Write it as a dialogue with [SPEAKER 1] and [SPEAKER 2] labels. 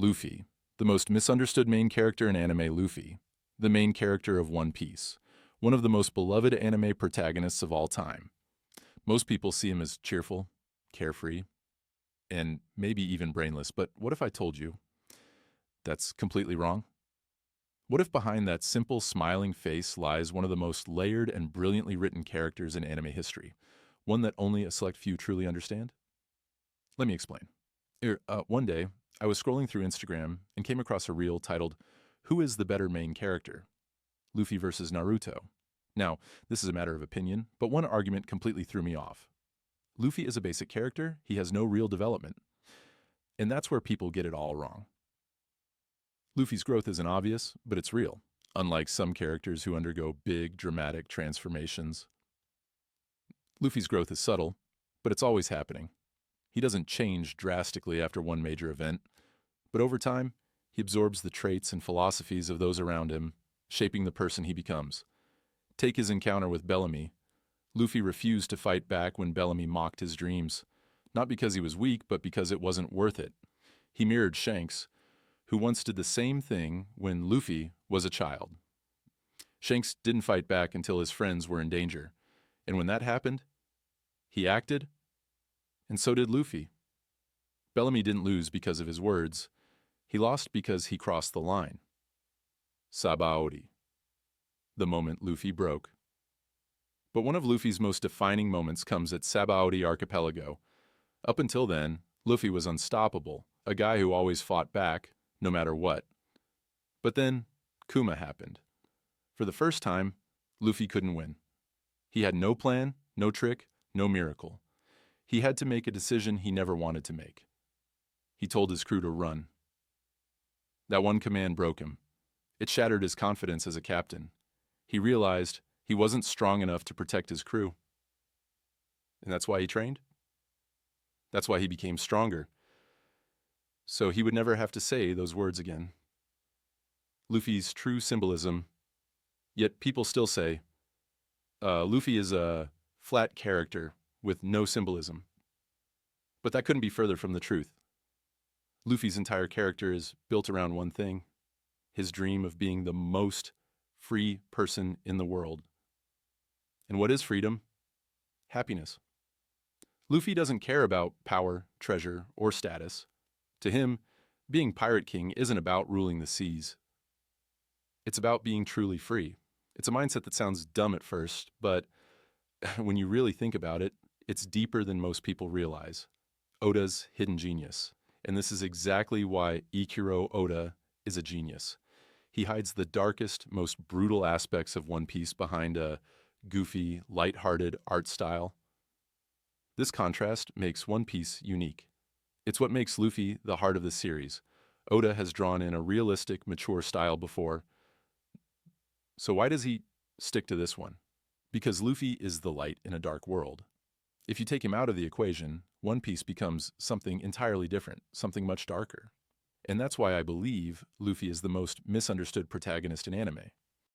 [SPEAKER 1] Luffy, the most misunderstood main character in anime. Luffy, the main character of One Piece, one of the most beloved anime protagonists of all time. Most people see him as cheerful, carefree, and maybe even brainless, but what if I told you that's completely wrong? What if behind that simple, smiling face lies one of the most layered and brilliantly written characters in anime history, one that only a select few truly understand? Let me explain. One day, I was scrolling through Instagram and came across a reel titled, "Who is the better main character? Luffy versus Naruto." Now, this is a matter of opinion, but one argument completely threw me off. Luffy is a basic character, he has no real development. And that's where people get it all wrong. Luffy's growth isn't obvious, but it's real, unlike some characters who undergo big, dramatic transformations. Luffy's growth is subtle, but it's always happening. He doesn't change drastically after one major event, but over time, he absorbs the traits and philosophies of those around him, shaping the person he becomes. Take his encounter with Bellamy. Luffy refused to fight back when Bellamy mocked his dreams, not because he was weak, but because it wasn't worth it. He mirrored Shanks, who once did the same thing when Luffy was a child. Shanks didn't fight back until his friends were in danger, and when that happened, he acted, and so did Luffy. Bellamy didn't lose because of his words. He lost because he crossed the line. Sabaody. The moment Luffy broke. But one of Luffy's most defining moments comes at Sabaody Archipelago. Up until then, Luffy was unstoppable, a guy who always fought back, no matter what. But then, Kuma happened. For the first time, Luffy couldn't win. He had no plan, no trick, no miracle. He had to make a decision he never wanted to make. He told his crew to run. That one command broke him. It shattered his confidence as a captain. He realized he wasn't strong enough to protect his crew. And that's why he trained. That's why he became stronger. So he would never have to say those words again. Luffy's true symbolism, yet people still say, Luffy is a flat character with no symbolism. But that couldn't be further from the truth. Luffy's entire character is built around one thing, his dream of being the most free person in the world. And what is freedom? Happiness. Luffy doesn't care about power, treasure, or status. To him, being Pirate King isn't about ruling the seas. It's about being truly free. It's a mindset that sounds dumb at first, but when you really think about it, it's deeper than most people realize. Oda's hidden genius. And this is exactly why Eiichiro Oda is a genius. He hides the darkest, most brutal aspects of One Piece behind a goofy, light-hearted art style. This contrast makes One Piece unique. It's what makes Luffy the heart of the series. Oda has drawn in a realistic, mature style before. So why does he stick to this one? Because Luffy is the light in a dark world. If you take him out of the equation, One Piece becomes something entirely different, something much darker. And that's why I believe Luffy is the most misunderstood protagonist in anime.